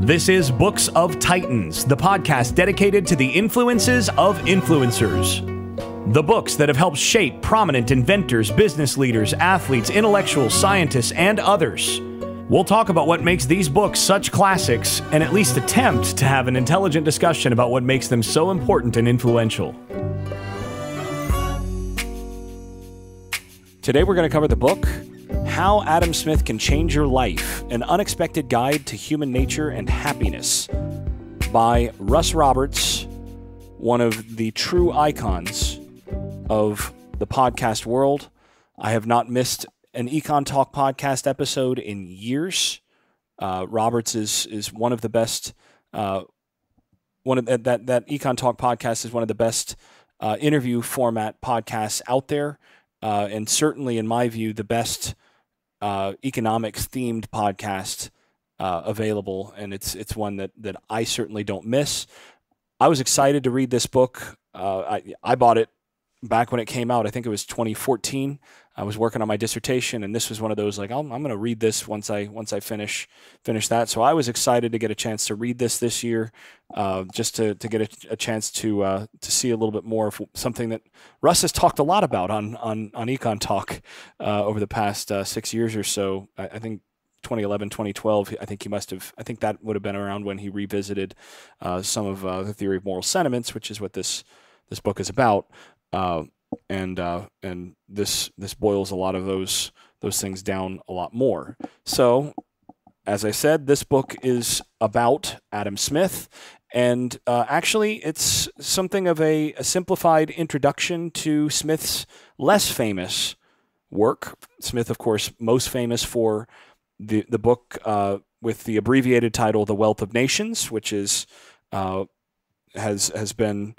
This is Books of Titans, the podcast dedicated to the influences of influencers. The books that have helped shape prominent inventors, business leaders, athletes, intellectuals, scientists, and others. We'll talk about what makes these books such classics, and at least attempt to have an intelligent discussion about what makes them so important and influential. Today we're going to cover the book, How Adam Smith Can Change Your Life, An Unexpected Guide to Human Nature and Happiness, by Russ Roberts, one of the true icons of the podcast world. I have not missed an Econ Talk podcast episode in years. Roberts is one of the best. That Econ Talk podcast is one of the best interview format podcasts out there, and certainly, in my view, the best economics themed podcast available. And it's one that I certainly don't miss. I was excited to read this book. I bought it back when it came out. I think it was 2014. I was working on my dissertation, and this was one of those like, I'm going to read this once I finish that. So I was excited to get a chance to read this year, just to get a chance to see a little bit more of something that Russ has talked a lot about on Econ Talk over the past 6 years or so. I think 2011, 2012, I think that would have been around when he revisited some of the theory of moral sentiments, which is what this book is about. And this boils a lot of those things down a lot more. So, as I said, this book is about Adam Smith, and actually, it's something of a simplified introduction to Smith's less famous work. Smith, of course, most famous for the book with the abbreviated title "The Wealth of Nations," which is has been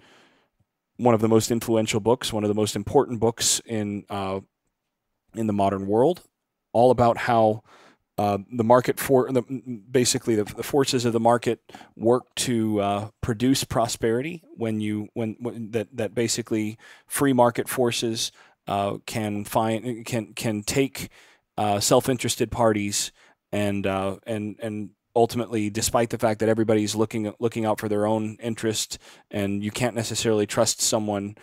one of the most influential books, one of the most important books in the modern world, all about how the market basically the forces of the market work to produce prosperity. That basically free market forces can take self-interested parties and ultimately, despite the fact that everybody's looking out for their own interest, and you can't necessarily trust someone,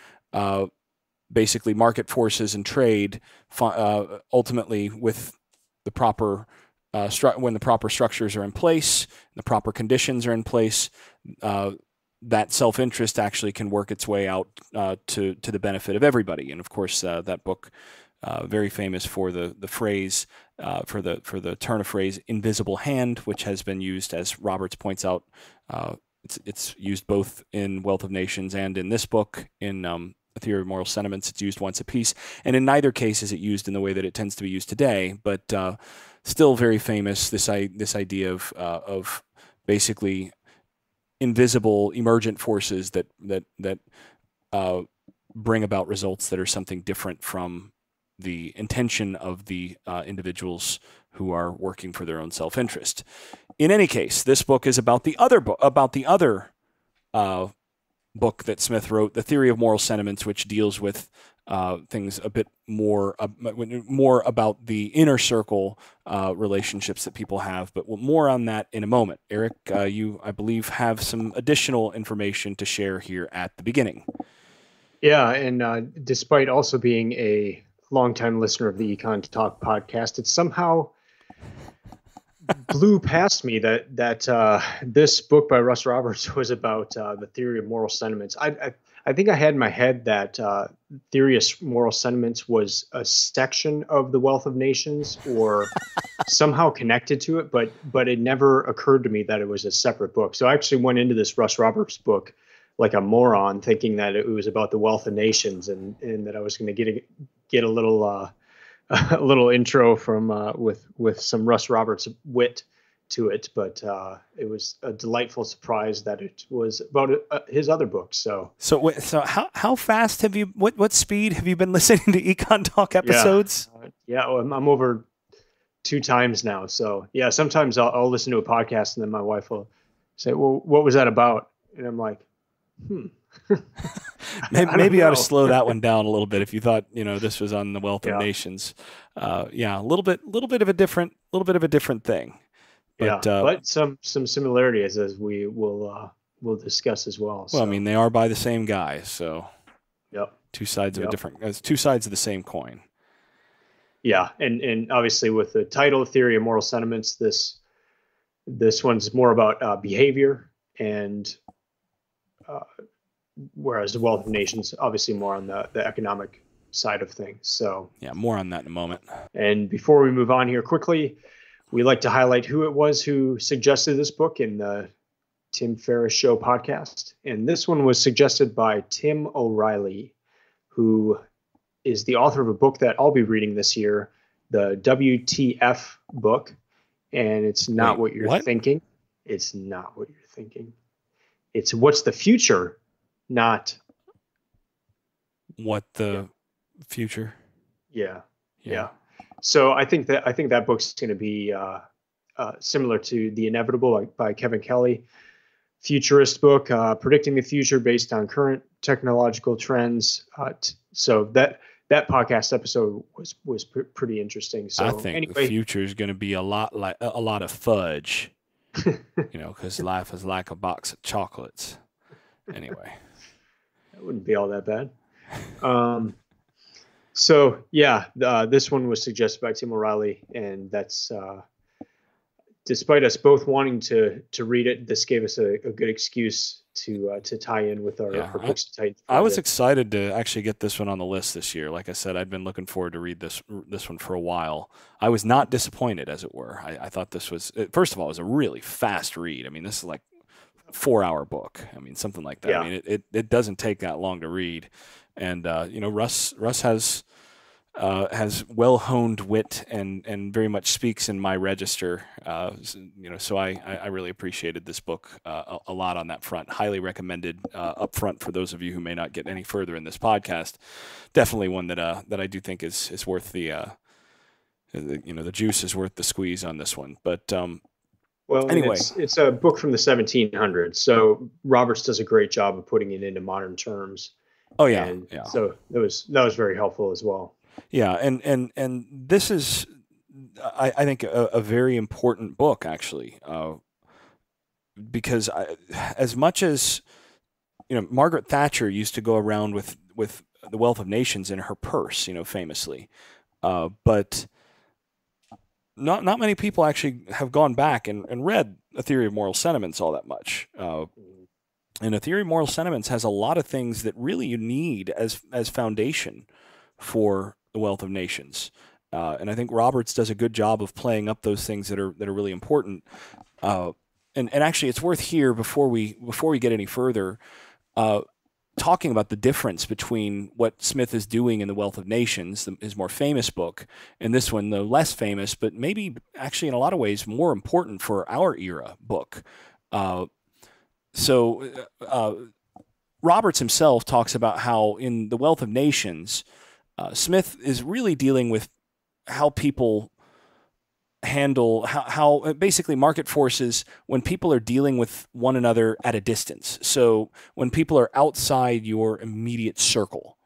basically market forces and trade, ultimately with the proper when the proper structures are in place, the proper conditions are in place, that self-interest actually can work its way out to the benefit of everybody. And of course, that book, very famous for the phrase, for the turn of phrase "invisible hand," which has been used, as Roberts points out, it's used both in Wealth of Nations and in this book, in A Theory of Moral Sentiments. It's used once a piece, and in neither case is it used in the way that it tends to be used today, but still very famous, this idea of basically invisible emergent forces that bring about results that are something different from the intention of the individuals who are working for their own self-interest. In any case, this book is about the other book that Smith wrote, The Theory of Moral Sentiments, which deals with things a bit more about the inner circle relationships that people have. But more on that in a moment. Erik, you, I believe, have some additional information to share here at the beginning. Yeah, and despite also being a longtime listener of the Econ Talk podcast, it somehow blew past me that this book by Russ Roberts was about the theory of moral sentiments. I think I had in my head that theory of moral sentiments was a section of The Wealth of Nations or somehow connected to it, but it never occurred to me that it was a separate book. So I actually went into this Russ Roberts book like a moron, thinking that it was about the Wealth of Nations, and that I was going to get a little intro from with some Russ Roberts wit to it, but it was a delightful surprise that it was about his other books. So how fast have you? What speed have you been listening to Econ Talk episodes? I'm over 2 times now. So yeah, sometimes I'll listen to a podcast and then my wife will say, "Well, what was that about?" And I'm like, I don't Maybe you ought to know. slow that one down a little bit if you thought, this was on the Wealth of Yeah, Nations. Yeah, a little bit of a different thing. yeah, But but some similarities as we will discuss as well. well, I mean, So they are by the same guy, so yep, two sides of yep. two sides of the same coin. Yeah, and obviously with the title Theory of Moral Sentiments, this one's more about behavior, and uh, whereas the Wealth of Nations obviously more on the economic side of things. So Yeah, more on that in a moment. and before we move on here quickly, we like to highlight who it was who suggested this book in the Tim Ferriss Show podcast. And this one was suggested by Tim O'Reilly, who is the author of a book that I'll be reading this year, the WTF book. And it's not Wait, what you're what? thinking. It's not what you're thinking. It's what's the future, not What the future? yeah. Yeah. So I think that book's going to be similar to The Inevitable by Kevin Kelly, futurist book, predicting the future based on current technological trends. So that podcast episode was pretty interesting. So I think anyway, the future is going to be a lot of fudge, because life is like a box of chocolates. Anyway, that wouldn't be all that bad. So yeah, this one was suggested by Tim O'Reilly, and that's despite us both wanting to read it, this gave us a good excuse to tie in with our books to Titan. I was excited to actually get this one on the list this year. Like I said, I'd been looking forward to read this one for a while. I was not disappointed, as it were. I thought this was, first of all, it was a really fast read. I mean, this is like a 4-hour book. I mean, something like that. Yeah. I mean, it doesn't take that long to read. And Russ has well-honed wit and very much speaks in my register. So I really appreciated this book a lot on that front. Highly recommended up front for those of you who may not get any further in this podcast. Definitely one that I do think is worth the juice is worth the squeeze on this one. But well, anyway, it's a book from the 1700s, so Roberts does a great job of putting it into modern terms. Oh yeah, and yeah. So that was very helpful as well. Yeah, and this is, I think, a very important book, actually, because as much as, Margaret Thatcher used to go around with the Wealth of Nations in her purse, famously, but not many people actually have gone back and read A Theory of Moral Sentiments all that much. And A Theory of Moral Sentiments has a lot of things that really you need as foundation for the Wealth of Nations, and I think Roberts does a good job of playing up those things that are really important. And actually, it's worth here before we get any further, talking about the difference between what Smith is doing in the Wealth of Nations, his more famous book, and this one, the less famous, but maybe actually in a lot of ways more important for our era book. Roberts himself talks about how in the Wealth of Nations, Smith is really dealing with how people handle how basically market forces when people are dealing with one another at a distance. So when people are outside your immediate circle,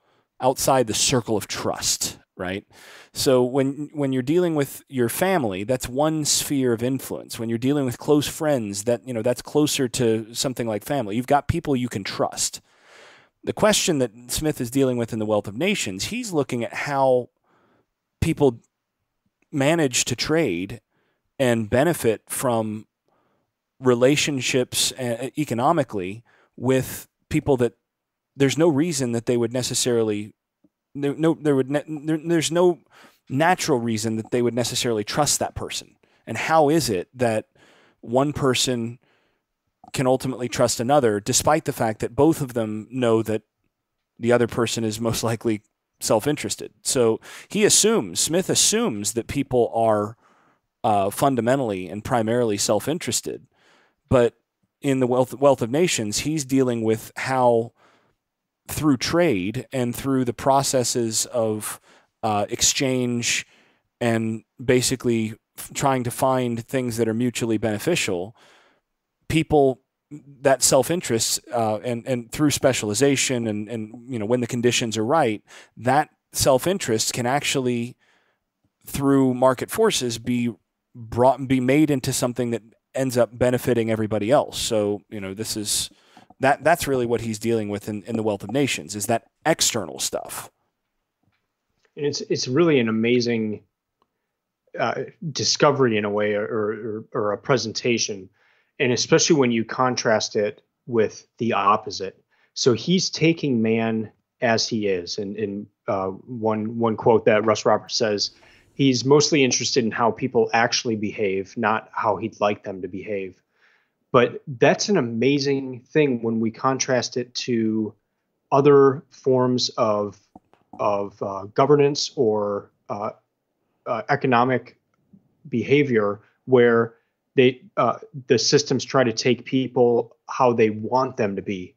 outside the circle of trust, right? So when you're dealing with your family, that's one sphere of influence. When you're dealing with close friends, that's closer to something like family. You've got people you can trust. The question that Smith is dealing with in the Wealth of Nations, he's looking at how people manage to trade and benefit from relationships economically with people that there's no reason that they would necessarily there's no natural reason that they would necessarily trust that person. And how is it that one person can ultimately trust another, despite the fact that both of them know that the other person is most likely self-interested? So Smith assumes that people are fundamentally and primarily self-interested. But in the Wealth of Nations, he's dealing with how through trade and through the processes of exchange and basically trying to find things that are mutually beneficial, people, that self-interest, and through specialization and when the conditions are right, that self-interest can actually, through market forces, be made into something that ends up benefiting everybody else. So, this is that's really what he's dealing with in The Wealth of Nations, is that external stuff. And it's really an amazing discovery in a way, or a presentation, and especially when you contrast it with the opposite. So he's taking man as he is, and in one quote that Russ Roberts says, he's mostly interested in how people actually behave, not how he'd like them to behave. But that's an amazing thing when we contrast it to other forms of governance or economic behavior, where the systems try to take people how they want them to be.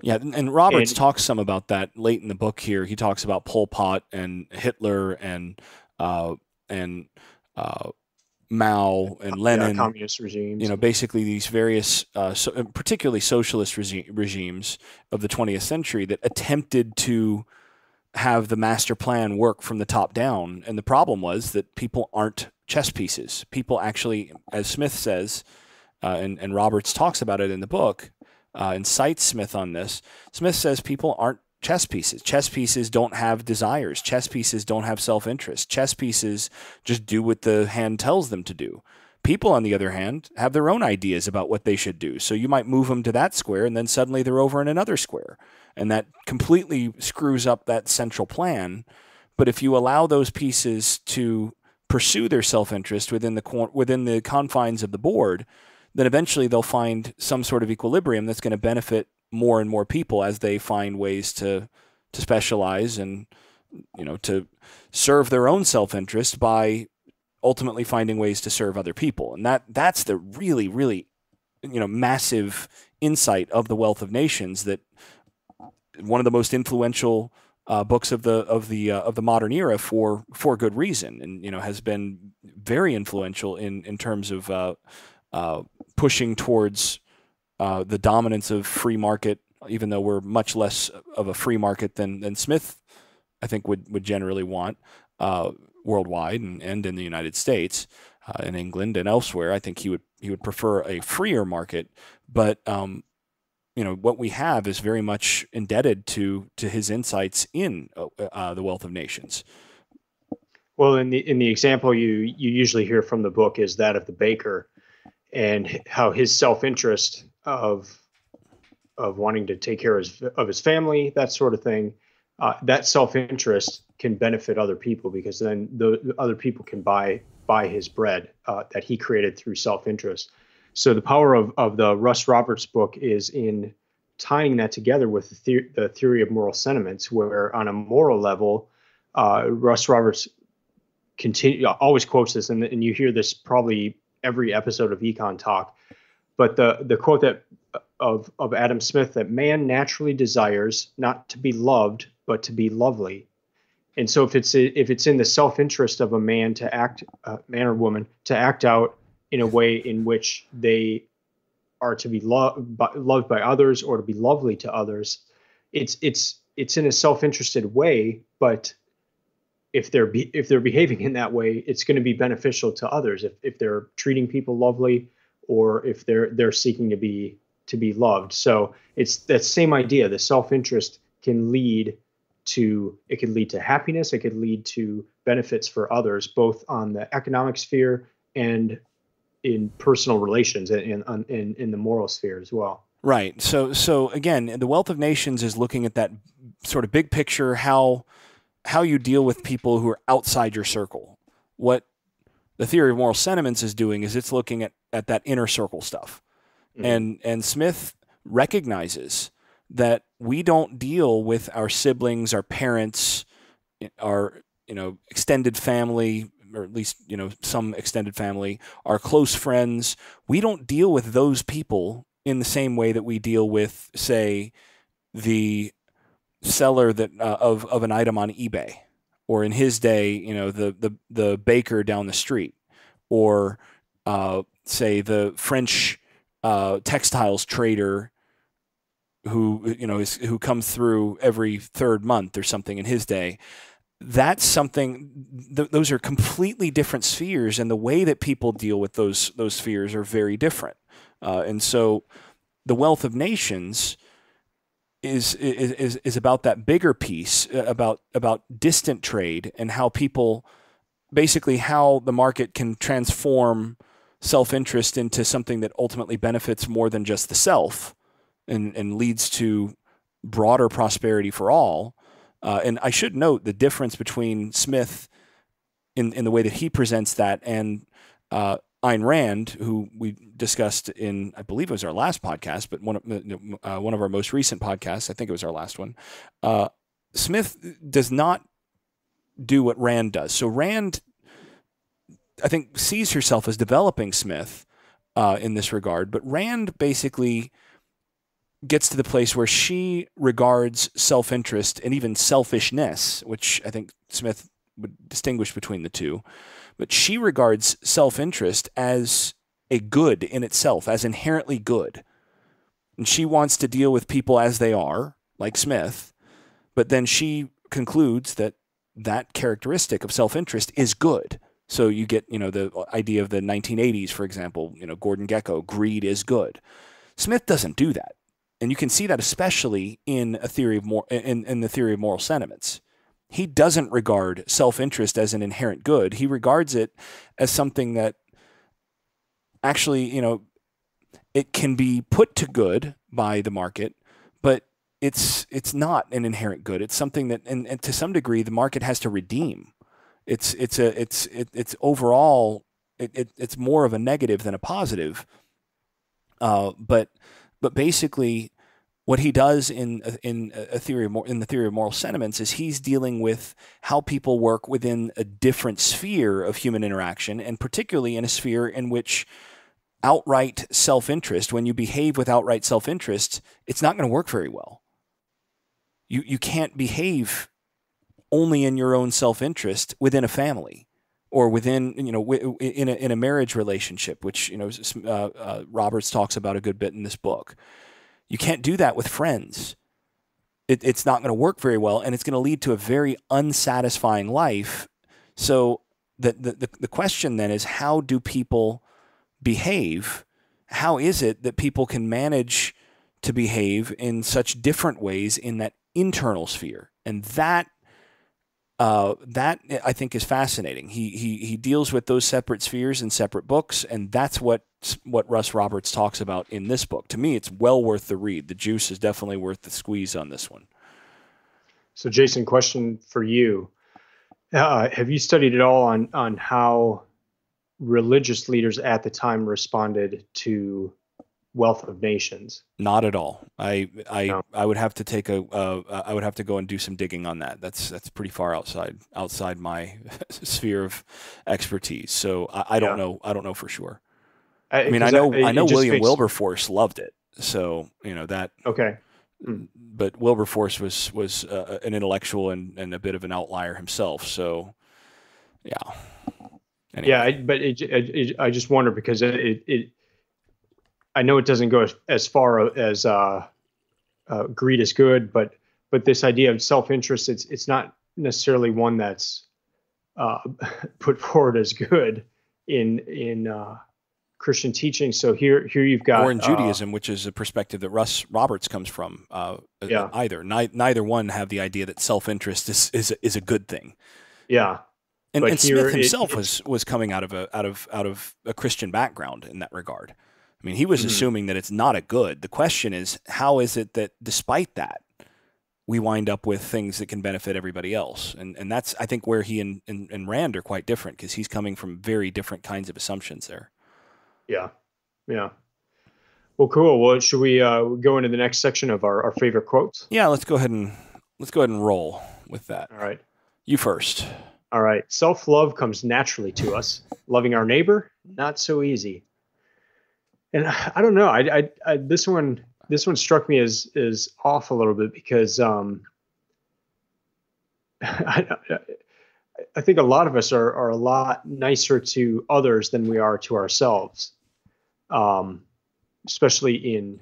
Yeah, and Roberts talks some about that late in the book here. He talks about Pol Pot and Hitler and Mao and Lenin, communist regimes. Basically these various, particularly socialist regimes of the 20th century that attempted to have the master plan work from the top down. And the problem was that people aren't chess pieces. People actually, as Smith says, and Roberts talks about it in the book, and cites Smith on this. Smith says people aren't chess pieces. Chess pieces don't have desires. Chess pieces don't have self-interest. Chess pieces just do what the hand tells them to do. People, on the other hand, have their own ideas about what they should do. So you might move them to that square, and then suddenly they're over in another square. And that completely screws up that central plan. But if you allow those pieces to pursue their self-interest within the confines of the board, then eventually they'll find some sort of equilibrium that's going to benefit more and more people as they find ways to specialize and to serve their own self-interest by ultimately finding ways to serve other people. And that's the really, really massive insight of The Wealth of Nations, that one of the most influential books of the modern era for good reason, and has been very influential in terms of pushing towards the dominance of free market, even though we're much less of a free market than Smith, I think, would generally want worldwide and in the United States, in England and elsewhere. I think he would prefer a freer market, but what we have is very much indebted to his insights in The Wealth of Nations. Well, in the example you usually hear from the book is that of the baker, and how his self-interest of wanting to take care of his family, that sort of thing, that self-interest can benefit other people, because then the other people can buy his bread that he created through self-interest. So the power of the Russ Roberts book is in tying that together with the theory of moral sentiments, where on a moral level, Russ Roberts always quotes this, and you hear this probably every episode of Econ Talk, but the quote of Adam Smith, that man naturally desires not to be loved, but to be lovely. And so if it's in the self-interest of a man or woman to act out in a way in which they are to be loved by others, or to be lovely to others, it's in a self-interested way, but if they're behaving in that way, it's going to be beneficial to others if they're treating people lovely, or if they're seeking to be loved. So it's that same idea. The self-interest can lead to happiness. It could lead to benefits for others, both on the economic sphere and in personal relations, and in the moral sphere as well. Right. So again, The Wealth of Nations is looking at that sort of big picture, how you deal with people who are outside your circle. What the theory of moral sentiments is doing is it's looking at that inner circle stuff. Mm-hmm. And Smith recognizes that we don't deal with our siblings, our parents, our extended family, or at least some extended family, our close friends. We don't deal with those people in the same way that we deal with, say, the seller of an item on eBay, or in his day, the baker down the street, or say the French textiles trader who comes through every third month or something in his day. That's something. Those are completely different spheres, and the way that people deal with those spheres are very different. And so, the Wealth of Nations is about that bigger piece about distant trade and how people basically how the market can transform self-interest into something that ultimately benefits more than just the self and leads to broader prosperity for all. And I should note the difference between Smith in the way that he presents that and Ayn Rand, who we discussed in, I believe it was our last podcast, but one of our most recent podcasts, I think it was our last one. Smith does not do what Rand does. So Rand, I think, sees herself as developing Smith in this regard, but Rand basically gets to the place where she regards self-interest and even selfishness, which I think Smith would distinguish between the two, but she regards self-interest as a good in itself, as inherently good. And she wants to deal with people as they are, like Smith, but then she concludes that that characteristic of self-interest is good. So you get, the idea of the 1980s, for example, Gordon Gekko, greed is good. Smith doesn't do that. And you can see that especially in a theory of in the theory of moral sentiments. He doesn't regard self-interest as an inherent good. He regards it as something that actually, it can be put to good by the market, but it's not an inherent good. It's something that, and to some degree, the market has to redeem. It's overall, it's more of a negative than a positive. But basically, what he does in the theory of moral sentiments is he's dealing with how people work within a different sphere of human interaction, and particularly in a sphere in which outright self-interest, when you behave with outright self-interest, it's not going to work very well. You can't behave only in your own self-interest within a family or within, in a marriage relationship, which, Roberts talks about a good bit in this book. You can't do that with friends. It's not going to work very well, and it's going to lead to a very unsatisfying life. So the question then is, how do people behave? How is it that people can manage to behave in such different ways in that internal sphere? And that I think is fascinating. He deals with those separate spheres in separate books, and that's what Russ Roberts talks about in this book. To me, it's well worth the read. The juice is definitely worth the squeeze on this one. So, Jason, question for you: have you studied at all on how religious leaders at the time responded to Wealth of Nations? Not at all. I No. would have to take I would have to go and do some digging on that. That's pretty far outside my sphere of expertise. So I don't know. I don't know for sure. I mean, I know William Wilberforce loved it. So that. Okay. But Wilberforce was an intellectual and a bit of an outlier himself. So yeah. Anyway. Yeah, but I just wonder because I know it doesn't go as far as greed is good, but this idea of self-interest, it's not necessarily one that's put forward as good in Christian teaching. So here you've got, or in Judaism, which is a perspective that Russ Roberts comes from. Either neither one have the idea that self-interest is a good thing. Yeah. And Smith himself was coming out of a Christian background in that regard. I mean, he was assuming that it's not a good. The question is, how is it that despite that, we wind up with things that can benefit everybody else? And that's, I think, where he and Rand are quite different, because he's coming from very different kinds of assumptions there. Yeah. Yeah. Well, cool. Well, should we go into the next section of our favorite quotes? Yeah, let's go ahead and roll with that. All right. You first. All right. Self-love comes naturally to us. Loving our neighbor, not so easy. And I don't know. I this one struck me as off a little bit because I I think a lot of us are a lot nicer to others than we are to ourselves, um, especially in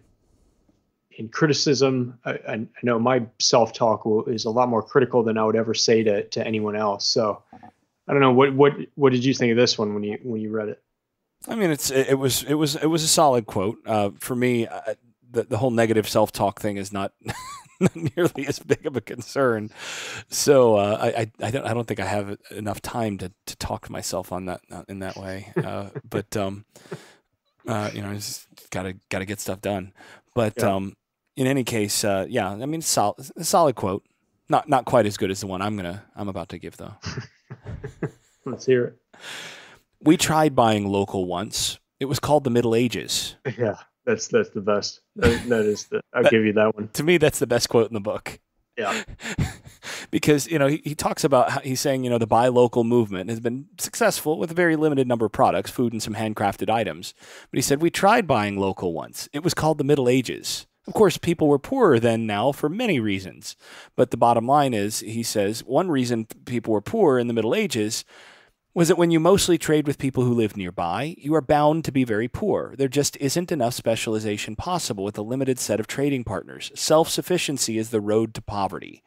criticism. I know my self-talk is a lot more critical than I would ever say to anyone else. So I don't know, what did you think of this one when you read it? I mean, it was a solid quote. For me, the whole negative self-talk thing is not not nearly as big of a concern. So I don't think I have enough time to talk to myself on that in that way. But I just gotta get stuff done. But Yeah. in any case, yeah, I mean, a solid quote. Not quite as good as the one I'm about to give though. Let's hear We tried buying local once. It was called the Middle Ages. it. Yeah, that's the best. That is I'll That, give you that one. to me, that's the best quote in the book. Yeah. Because he talks about how he's saying the buy local movement has been successful with a very limited number of products, food and some handcrafted items. But he said we tried buying local once. It was called the Middle Ages. Of course, people were poorer then now for many reasons. But the bottom line is, he says, one reason people were poor in the Middle Ages was that when you mostly trade with people who live nearby, you are bound to be very poor. There just isn't enough specialization possible with a limited set of trading partners. Self-sufficiency is the road to poverty.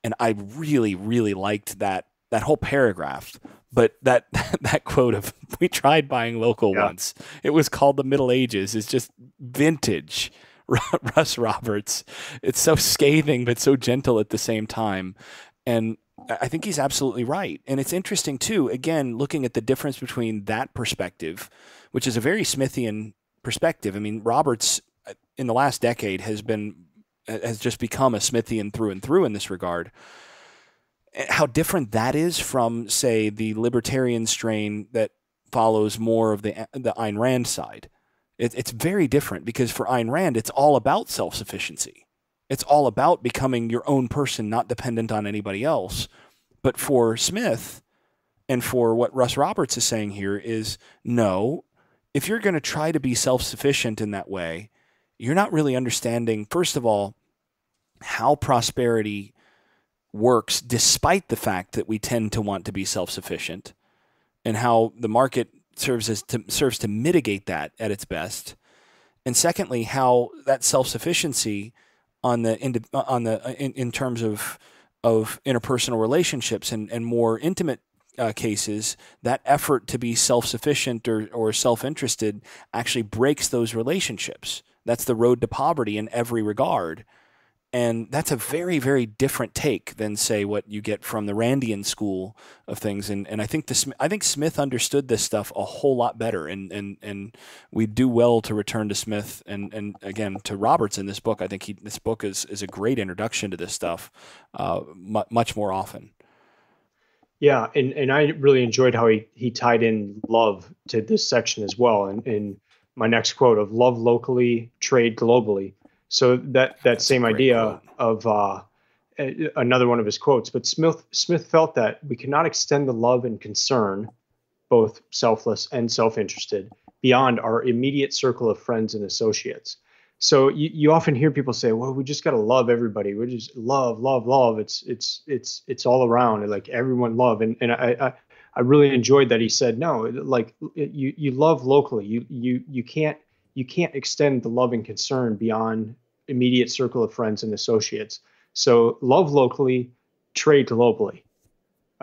And I really, really liked that whole paragraph. But that that quote of we tried buying local Yeah. once. It was called the Middle Ages is just vintage Russ Roberts. It's so scathing but so gentle at the same time. And I think he's absolutely right. And it's interesting too, again, looking at the difference between that perspective, which is a very Smithian perspective. I mean, Roberts in the last decade has just become a Smithian through and through in this regard. How different that is from, say, the libertarian strain that follows more of the Ayn Rand side. It's very different because for Ayn Rand, it's all about self-sufficiency. It's all about becoming your own person, not dependent on anybody else. But for Smith and for what Russ Roberts is saying here is, no, if you're going to try to be self-sufficient in that way, you're not really understanding, first of all, how prosperity works despite the fact that we tend to want to be self-sufficient, and how the market serves to mitigate that at its best. And secondly, how that self-sufficiency in terms of interpersonal relationships and more intimate cases, that effort to be self-sufficient or self-interested actually breaks those relationships. That's the road to poverty in every regard. And that's a very, very different take than, say, what you get from the Randian school of things. And I think Smith understood this stuff a whole lot better. And we do well to return to Smith and again to Roberts in this book. I think this book is a great introduction to this stuff, much more often. Yeah, and I really enjoyed how he tied in love to this section as well. And my next quote of love locally, trade globally. So that That's a same great idea quote. of another one of his quotes. But Smith felt that we cannot extend the love and concern, both selfless and self-interested, beyond our immediate circle of friends and associates. So you often hear people say, "Well, we just got to love everybody. We just love, love, love. It's all around, and like everyone love." And I really enjoyed that he said, "No, like you love locally. You can't extend the love and concern beyond immediate circle of friends and associates. So love locally, trade globally."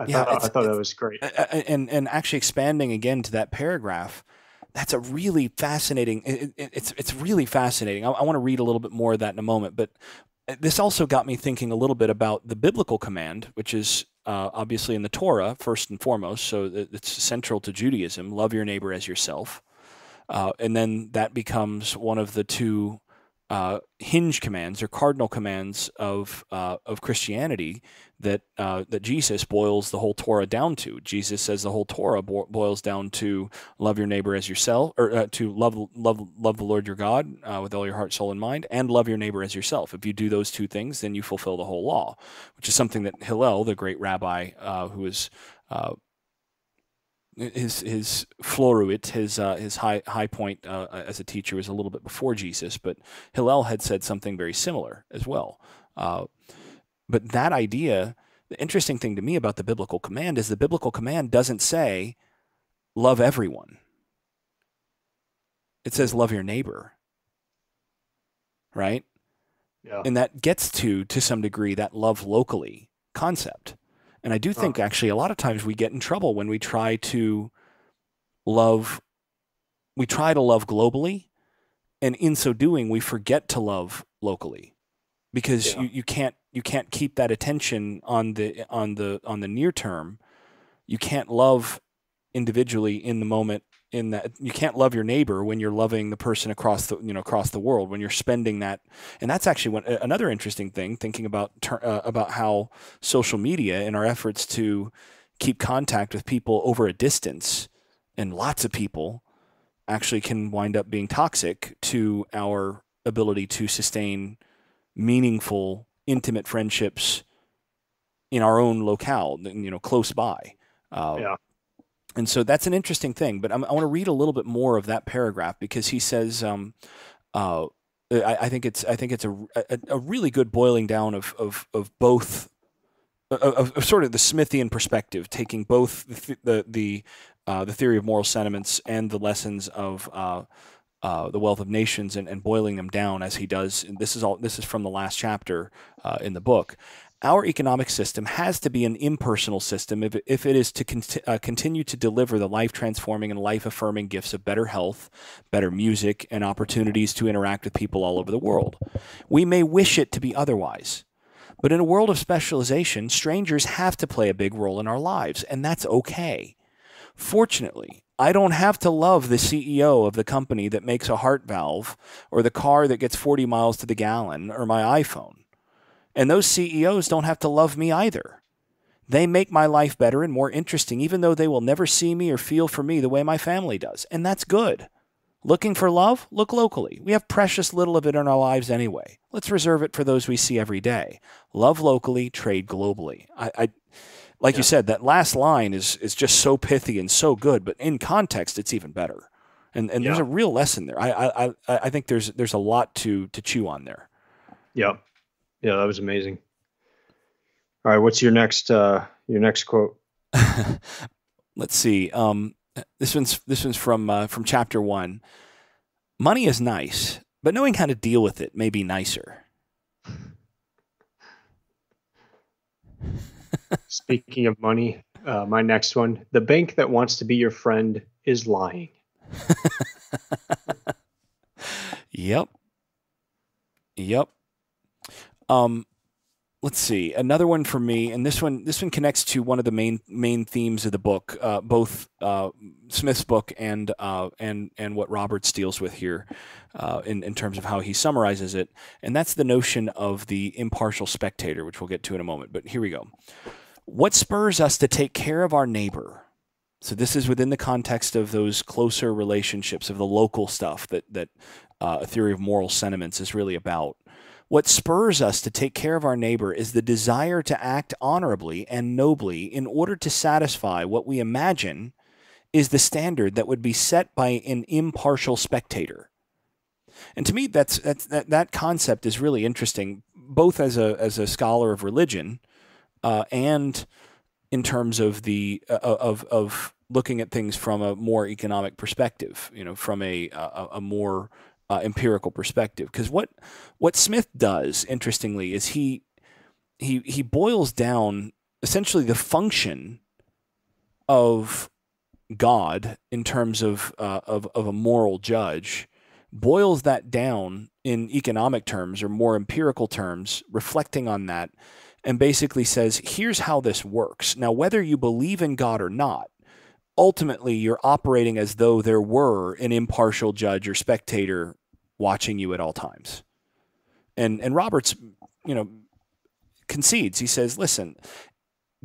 Yeah, I thought that was great. and actually expanding again to that paragraph. That's a really fascinating. It's really fascinating. I want to read a little bit more of that in a moment, but this also got me thinking a little bit about the biblical command, which is obviously in the Torah first and foremost. So it's central to Judaism: love your neighbor as yourself. And then that becomes one of the two hinge commands or cardinal commands of Christianity that Jesus boils the whole Torah down to. Jesus says the whole Torah boils down to love your neighbor as yourself, or to love the Lord your God with all your heart, soul, and mind, and love your neighbor as yourself. If you do those two things, then you fulfill the whole law, which is something that Hillel, the great rabbi, who is his floruit, his high point as a teacher was a little bit before Jesus, but Hillel had said something very similar as well. But that idea The interesting thing to me about the biblical command is the biblical command doesn't say love everyone. It says love your neighbor, right? Yeah. And that gets to some degree, that love locally concept. And I do think actually a lot of times we get in trouble when we try to love globally, and in so doing we forget to love locally, because Yeah. you can't keep that attention on the near term. You can't love individually in the moment. In that, you can't love your neighbor when you're loving the person across the world, when you're spending that. And that's actually another interesting thing, thinking about how social media, in our efforts to keep contact with people over a distance, and lots of people, actually can wind up being toxic to our ability to sustain meaningful, intimate friendships in our own locale, close by. Uh, Yeah. and so that's an interesting thing. But I want to read a little bit more of that paragraph, because he says, uh, I think it's a really good boiling down of both, of sort of the Smithian perspective, taking both the theory of moral sentiments and the lessons of the Wealth of Nations, and boiling them down as he does. And this is from the last chapter in the book. Our economic system has to be an impersonal system if it is to continue to deliver the life-transforming and life-affirming gifts of better health, better music, and opportunities to interact with people all over the world. We may wish it to be otherwise, but in a world of specialization, strangers have to play a big role in our lives, and that's okay. Fortunately, I don't have to love the CEO of the company that makes a heart valve, or the car that gets 40 miles to the gallon, or my iPhone. And those CEOs don't have to love me either. They make my life better and more interesting, even though they will never see me or feel for me the way my family does. And that's good. Looking for love? Look locally. We have precious little of it in our lives anyway. Let's reserve it for those we see every day. Love locally, trade globally. Like you said, that last line is just so pithy and so good, but in context, it's even better. And there's a real lesson there. I think there's a lot to chew on there. Yeah. Yeah, that was amazing. All right, what's your next quote? Let's see. This one's from chapter 1. Money is nice, but knowing how to deal with it may be nicer. Speaking of money, my next one: the bank that wants to be your friend is lying. Yep. Let's see, another one for me, and this one connects to one of the main themes of the book, both Smith's book and what Roberts deals with here, in terms of how he summarizes it, and that's the notion of the impartial spectator, which we'll get to in a moment. But here we go. What spurs us to take care of our neighbor? So this is within the context of those closer relationships, of the local stuff that a theory of moral sentiments is really about. What spurs us to take care of our neighbor is the desire to act honorably and nobly in order to satisfy what we imagine is the standard that would be set by an impartial spectator. And to me, that concept is really interesting, both as a scholar of religion, and in terms of the of looking at things from a more economic perspective, from a more empirical perspective. Because what Smith does, interestingly, is he boils down essentially the function of God in terms of a moral judge, boils that down in economic terms or more empirical terms, reflecting on that, and basically says, here's how this works. Now, whether you believe in God or not, ultimately you're operating as though there were an impartial judge or spectator watching you at all times. And Roberts, concedes. He says, listen,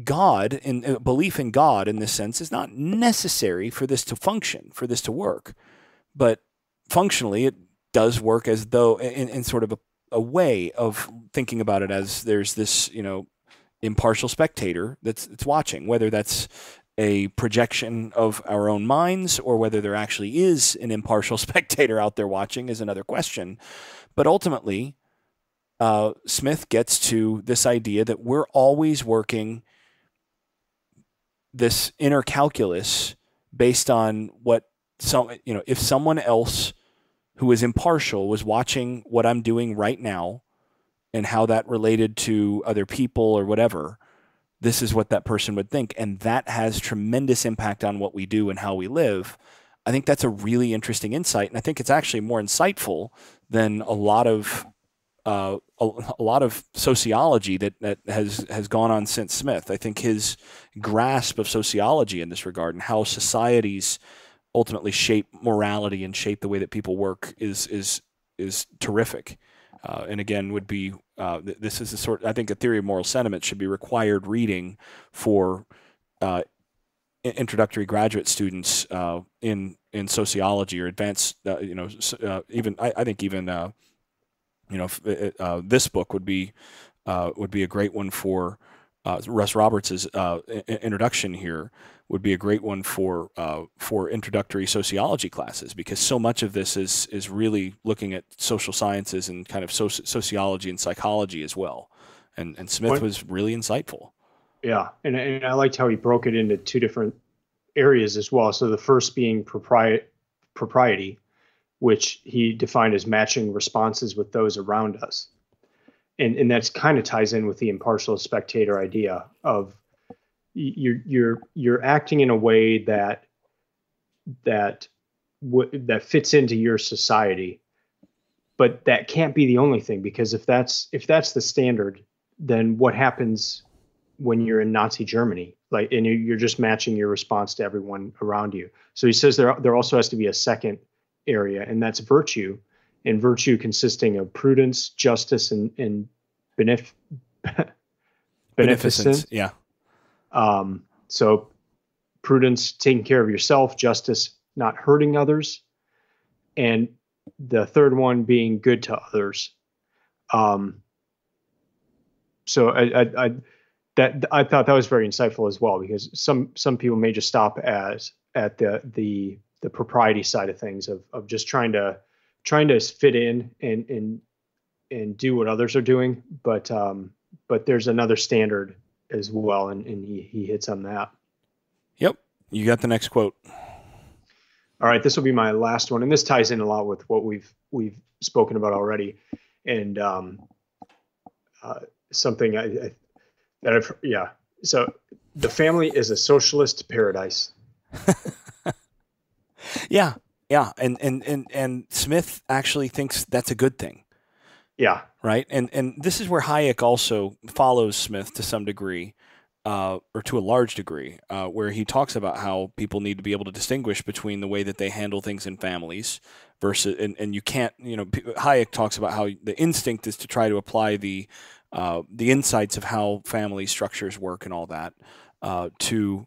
God, in belief in God in this sense, is not necessary for this to function, for this to work. But functionally, it does work as though in sort of a way of thinking about it as there's this, impartial spectator that's watching, whether that's a projection of our own minds or whether there actually is an impartial spectator out there watching is another question. But ultimately, Smith gets to this idea that we're always working this inner calculus based on what if someone else who is impartial was watching what I'm doing right now and how that related to other people or whatever, this is what that person would think. And that has tremendous impact on what we do and how we live. I think that's a really interesting insight. And I think it's actually more insightful than a lot of sociology that has gone on since Smith. I think his grasp of sociology in this regard and how societies ultimately shape morality and shape the way that people work is terrific. And again, would be this is the sort. I think a theory of moral sentiment should be required reading for introductory graduate students in sociology or advanced. Even I think even this book would be a great one for Russ Roberts' introduction here. Would be a great one for introductory sociology classes, because so much of this is really looking at social sciences and kind of sociology and psychology as well. And Smith was really insightful. Yeah, and I liked how he broke it into two different areas as well. So the first being propriety, which he defined as matching responses with those around us. And that's kind of ties in with the impartial spectator idea of you're acting in a way that fits into your society, but that can't be the only thing, because if that's the standard, then what happens when you're in Nazi Germany? Like, and you're just matching your response to everyone around you. So he says there also has to be a second area, and that's virtue, and virtue consisting of prudence, justice, and beneficence. Yeah. So prudence, taking care of yourself; justice, not hurting others; and the third one being good to others. So I thought that was very insightful as well, because some people may just stop at the propriety side of things of just trying to fit in and do what others are doing, but there's another standard as well, and he hits on that. Yep, you got the next quote. All right, this will be my last one, and this ties in a lot with what we've spoken about already, and something that I've So the family is a socialist paradise. Yeah, and Smith actually thinks that's a good thing. Yeah. Right. And this is where Hayek also follows Smith to some degree, or to a large degree, where he talks about how people need to be able to distinguish between the way that they handle things in families versus, and you can't, Hayek talks about how the instinct is to try to apply the insights of how family structures work and all that to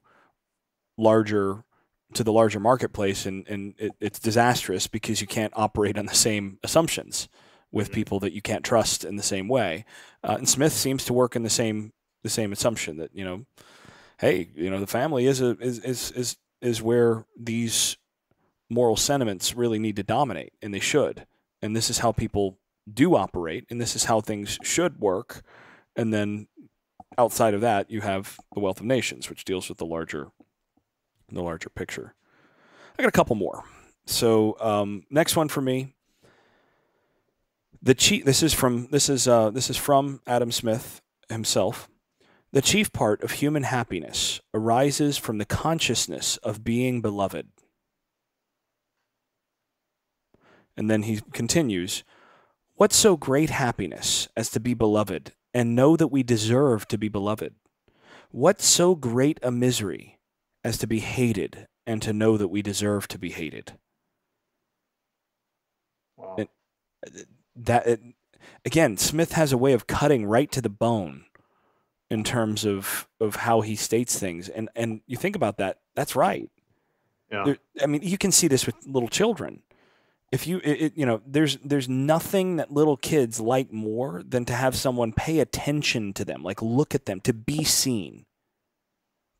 the larger marketplace, and it's disastrous because you can't operate on the same assumptions with people that you can't trust in the same way. And Smith seems to work in the same assumption that, hey, the family is where these moral sentiments really need to dominate, and they should. And this is how people do operate, and this is how things should work. And then outside of that, you have the Wealth of Nations, which deals with the larger picture. I got a couple more. So next one for me. This is from Adam Smith himself. The chief part of human happiness arises from the consciousness of being beloved. And then he continues, what so great happiness as to be beloved and know that we deserve to be beloved? What so great a misery as to be hated and to know that we deserve to be hated? Wow. Again, Smith has a way of cutting right to the bone in terms of how he states things. And you think about that, that's right. Yeah. You can see this with little children. If there's nothing that little kids like more than to have someone pay attention to them, like look at them, to be seen,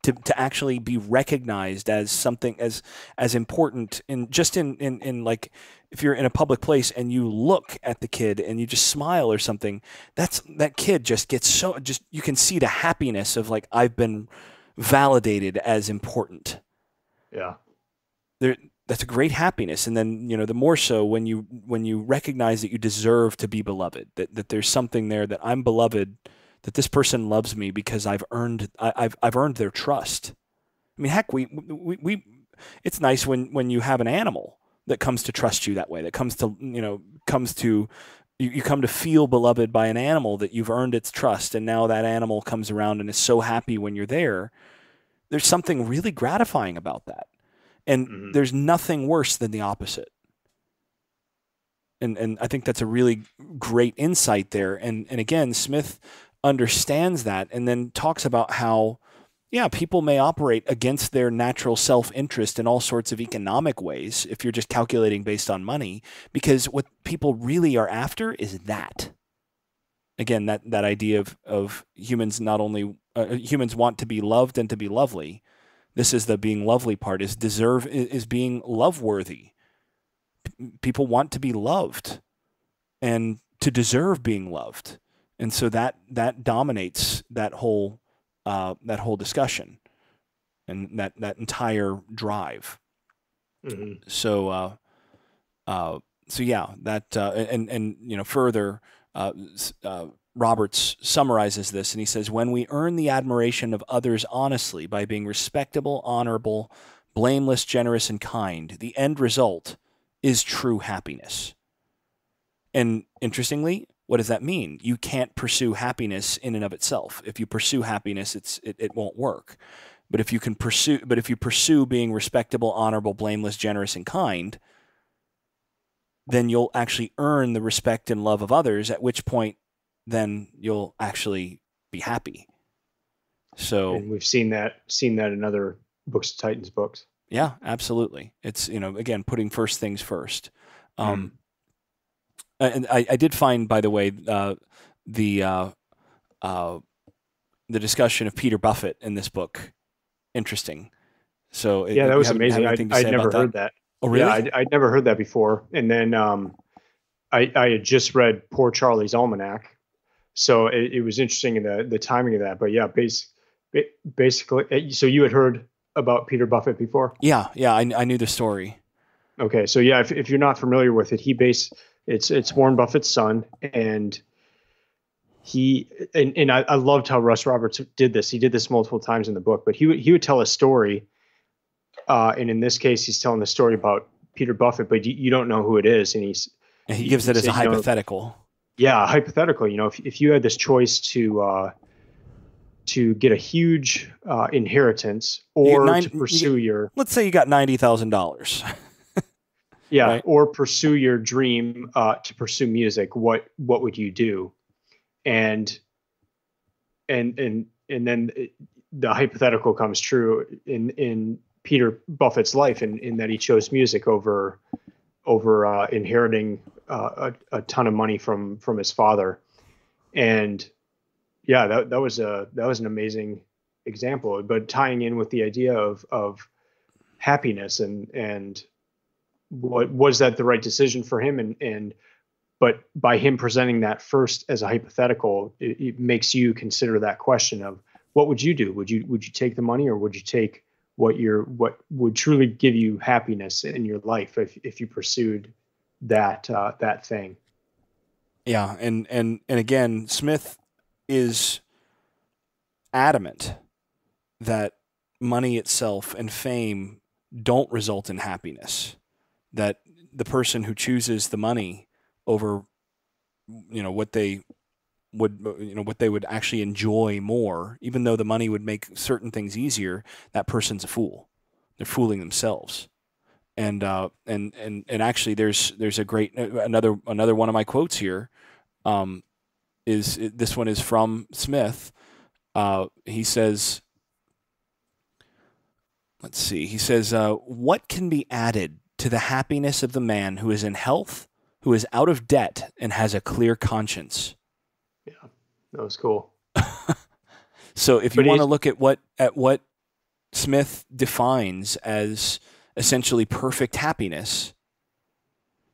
to actually be recognized as something as important in like if you're in a public place and you look at the kid and you just smile or something, that kid just gets just you can see the happiness of like, I've been validated as important. Yeah. That's a great happiness. And then, the more so when you recognize that you deserve to be beloved, that there's something there, that I'm beloved, that this person loves me because I've earned their trust. I mean, heck, we it's nice when you have an animal that comes to trust you that way, that comes to, you come to feel beloved by an animal, that you've earned its trust. And now that animal comes around and is so happy when you're there. There's something really gratifying about that. And there's nothing worse than the opposite. And I think that's a really great insight there. And again, Smith understands that and then talks about how, people may operate against their natural self-interest in all sorts of economic ways if you're just calculating based on money, because what people really are after is that. Again, that idea of humans not only humans want to be loved and to be lovely. This is the being lovely part, is being love-worthy. People want to be loved and to deserve being loved. And so that dominates that whole discussion and that entire drive. So further, Roberts summarizes this, and he says, when we earn the admiration of others honestly by being respectable, honorable, blameless, generous, and kind, the end result is true happiness. And interestingly, what does that mean? You can't pursue happiness in and of itself. If you pursue happiness, it won't work. But if you pursue being respectable, honorable, blameless, generous, and kind, then you'll actually earn the respect and love of others, at which point then you'll actually be happy. So, and we've seen that in other Books of Titans books. Yeah, absolutely. It's, again, putting first things first. And I did find, by the way, the discussion of Peter Buffett in this book interesting. So that was amazing. I'd never heard that. Oh, really? Yeah, I'd never heard that before. And then I had just read Poor Charlie's Almanac, so it was interesting in the timing of that. But yeah, basically, so you had heard about Peter Buffett before? Yeah, I knew the story. Okay, so yeah, if you're not familiar with it, it's Warren Buffett's son, and I loved how Russ Roberts did this. He did this multiple times in the book, but he would tell a story, and in this case, he's telling the story about Peter Buffett, but you don't know who it is, and he gives it as a hypothetical. Hypothetical. If you had this choice to get a huge inheritance or to pursue let's say you got $90,000. Yeah, right? Or pursue your dream to pursue music. What would you do? And then the hypothetical comes true in Peter Buffett's life, in that he chose music over inheriting a ton of money from his father. And yeah, that was an amazing example, but tying in with the idea of happiness and what was that the right decision for him, but by him presenting that first as a hypothetical, it makes you consider that question of what would you do? Would you take the money, or would you take what would truly give you happiness in your life if you pursued that thing? Yeah, and again, Smith is adamant that money itself and fame don't result in happiness. That the person who chooses the money over, what they would actually enjoy more, even though the money would make certain things easier, that person's a fool. They're fooling themselves. And actually, there's a great another one of my quotes here. This one is from Smith. He says, let's see. He says, what can be added to the happiness of the man who is in health, who is out of debt, and has a clear conscience? Yeah, that was cool. So if you want to look at what Smith defines as essentially perfect happiness.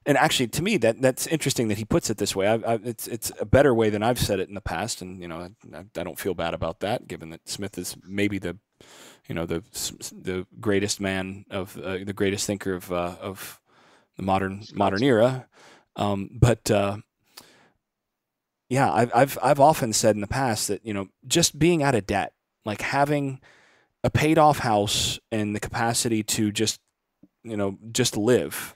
And actually, to me, that's interesting that he puts it this way. It's a better way than I've said it in the past, and I don't feel bad about that, given that Smith is maybe the greatest man of the greatest thinker of the modern era. Yeah, I've often said in the past that just being out of debt, like having a paid off house and the capacity to just live.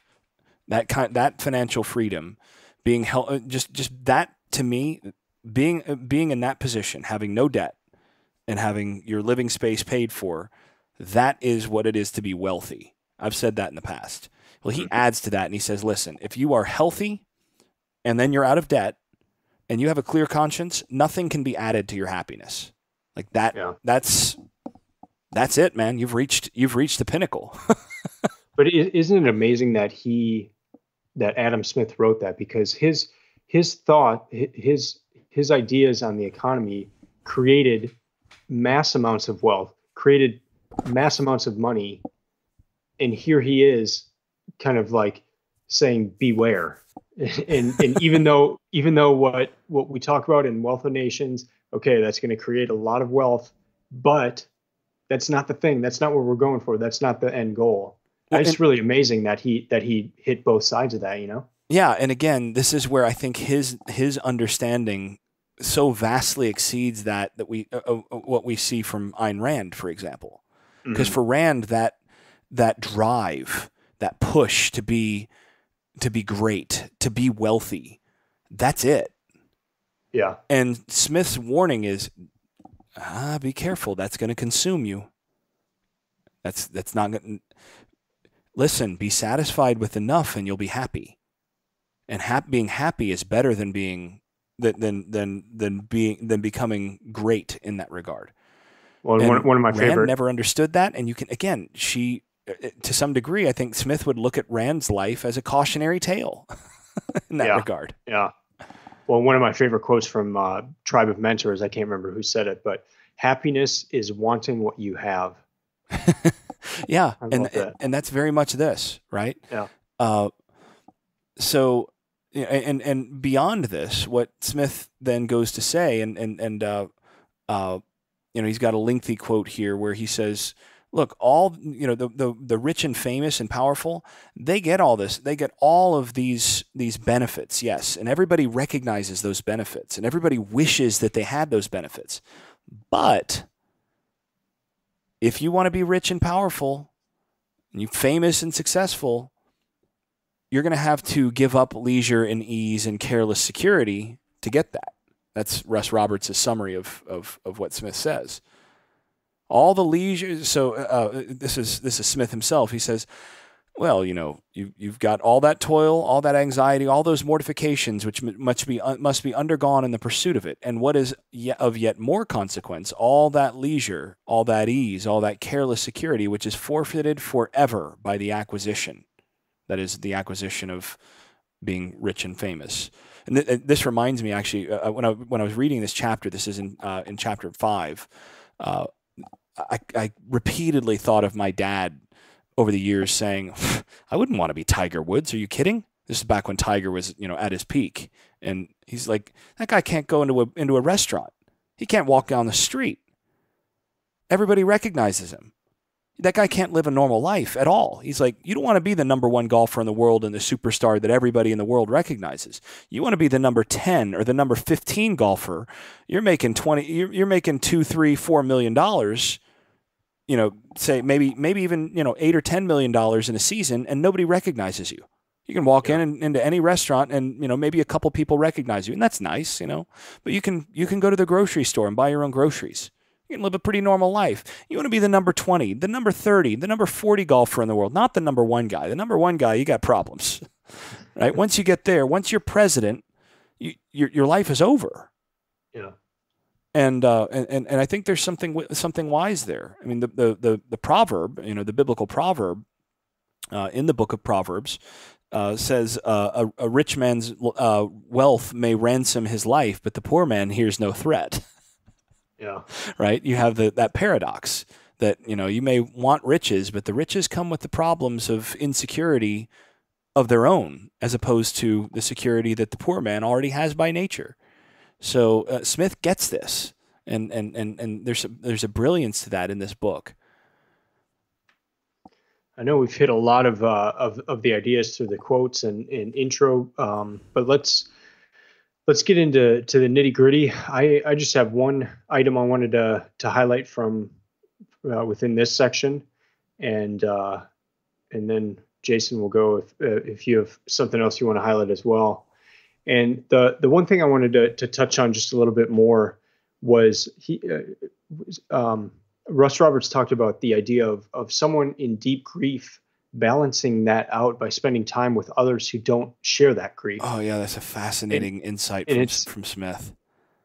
That financial freedom, being just that, to me, being in that position, having no debt and having your living space paid for, that is what it is to be wealthy. I've said that in the past. Well, he adds to that and he says, listen, if you are healthy and then you're out of debt and you have a clear conscience, nothing can be added to your happiness. Like that. Yeah. That's it, man. You've reached the pinnacle. But isn't it amazing that Adam Smith wrote that? Because his thought, his ideas on the economy created mass amounts of wealth, created mass amounts of money, and here he is, kind of like saying, "Beware." and even though what we talk about in Wealth of Nations, okay, that's going to create a lot of wealth, but that's not the thing. That's not what we're going for. That's not the end goal. It's really amazing that he hit both sides of that, Yeah, and again, this is where I think his understanding so vastly exceeds that we what we see from Ayn Rand, for example. Because for Rand, that drive, that push to be great, to be wealthy, that's it. Yeah. And Smith's warning is, be careful. That's going to consume you. That's not going. Listen, be satisfied with enough, and you'll be happy. And being happy is better than being than becoming great in that regard. Well, one of my favorite. Rand never understood that, and you can again, she to some degree, I think Smith would look at Rand's life as a cautionary tale in that regard. Yeah. Well, one of my favorite quotes from Tribe of Mentors, I can't remember who said it, but happiness is wanting what you have. Yeah, and that's very much this, right? Yeah. So, and beyond this, what Smith then goes to say, and he's got a lengthy quote here where he says, "Look, all the rich and famous and powerful, they get all this. They get all of these benefits, yes, and everybody recognizes those benefits, and everybody wishes that they had those benefits, but." If you want to be rich and powerful, and you're famous and successful, you're going to have to give up leisure and ease and careless security to get that. That's Russ Roberts' summary of what Smith says. All the leisure. So this is Smith himself. He says, well, you've got all that toil, all that anxiety, all those mortifications, which must be undergone in the pursuit of it. And what is of yet more consequence, all that leisure, all that ease, all that careless security, which is forfeited forever by the acquisition. That is the acquisition of being rich and famous. And this reminds me, actually, when I was reading this chapter, this is in chapter 5, I repeatedly thought of my dad over the years saying, I wouldn't want to be Tiger Woods. Are you kidding? This is back when Tiger was, at his peak. And he's like, that guy can't go into a restaurant. He can't walk down the street. Everybody recognizes him. That guy can't live a normal life at all. He's like, you don't want to be the number one golfer in the world and the superstar that everybody in the world recognizes. You want to be the number 10 or the number 15 golfer. You're making 20, you're making $2, $3, $4 million, say maybe even, $8 or $10 million in a season, and nobody recognizes you. You can walk in and into any restaurant and, maybe a couple people recognize you, and that's nice, but you can go to the grocery store and buy your own groceries. You can live a pretty normal life. You want to be the number 20, the number 30, the number 40 golfer in the world, not the number one guy. The number one guy, you got problems, right? Once you get there, once you're president, your life is over. Yeah. And I think there's something wise there. I mean, the proverb, the biblical proverb in the book of Proverbs says a rich man's wealth may ransom his life, but the poor man hears no threat. Yeah. Right? You have that paradox that, you may want riches, but the riches come with the problems of insecurity of their own, as opposed to the security that the poor man already has by nature. So Smith gets this, and there's a brilliance to that in this book. I know we've hit a lot of the ideas through the quotes and intro, but let's get into the nitty gritty. I just have one item I wanted to highlight from within this section, and then Jason will go if you have something else you want to highlight as well. And the one thing I wanted to touch on just a little bit more was Russ Roberts talked about the idea of someone in deep grief balancing that out by spending time with others who don't share that grief. Oh yeah, that's a fascinating insight from Smith.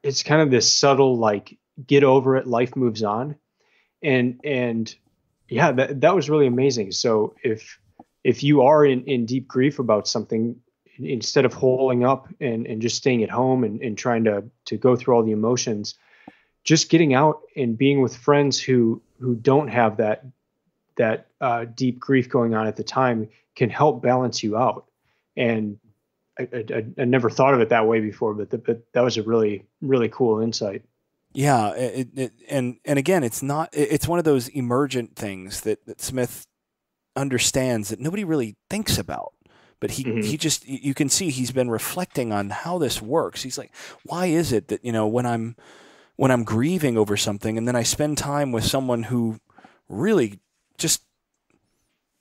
It's kind of this subtle, like, get over it, life moves on. And yeah, that was really amazing. So if you are in deep grief about something, instead of holding up and just staying at home and trying to go through all the emotions, just getting out and being with friends who don't have that deep grief going on at the time can help balance you out. And I never thought of it that way before, but that was a really, really cool insight. Yeah. And again, it's one of those emergent things that Smith understands that nobody really thinks about. But he just, you can see he's been reflecting on how this works. He's like, why is it that, when I'm grieving over something and then I spend time with someone who really just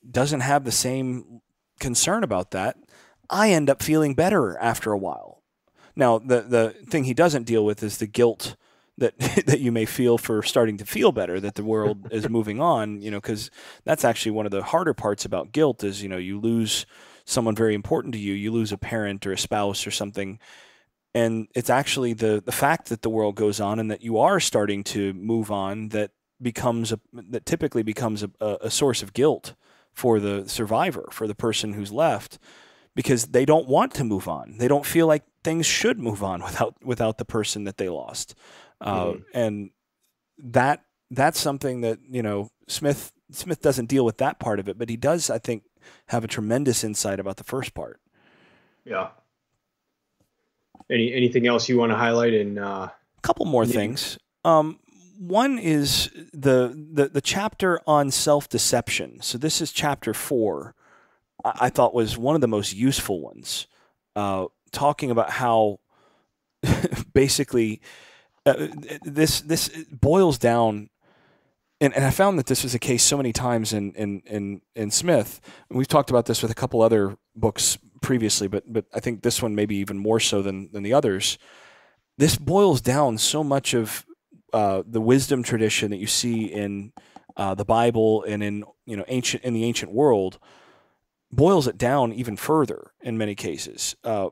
doesn't have the same concern about that, I end up feeling better after a while. Now, the thing he doesn't deal with is the guilt that you may feel for starting to feel better, that the world is moving on, because that's actually one of the harder parts about guilt is, you lose someone very important to you. You lose a parent or a spouse or something. And it's actually the fact that the world goes on and that you are starting to move on that typically becomes a source of guilt for the survivor, for the person who's left, because they don't want to move on. They don't feel like things should move on without the person that they lost. And that's something that, Smith doesn't deal with that part of it, but he does, I think, have a tremendous insight about the first part. Yeah. Anything else you want to highlight? A couple more things. One is the chapter on self-deception. So this is chapter 4. I thought was one of the most useful ones, talking about how basically this boils down. And I found that this was the case so many times in Smith. And we've talked about this with a couple other books previously, but I think this one maybe even more so than the others. This boils down so much of the wisdom tradition that you see in the Bible and in the ancient world, boils it down even further in many cases. I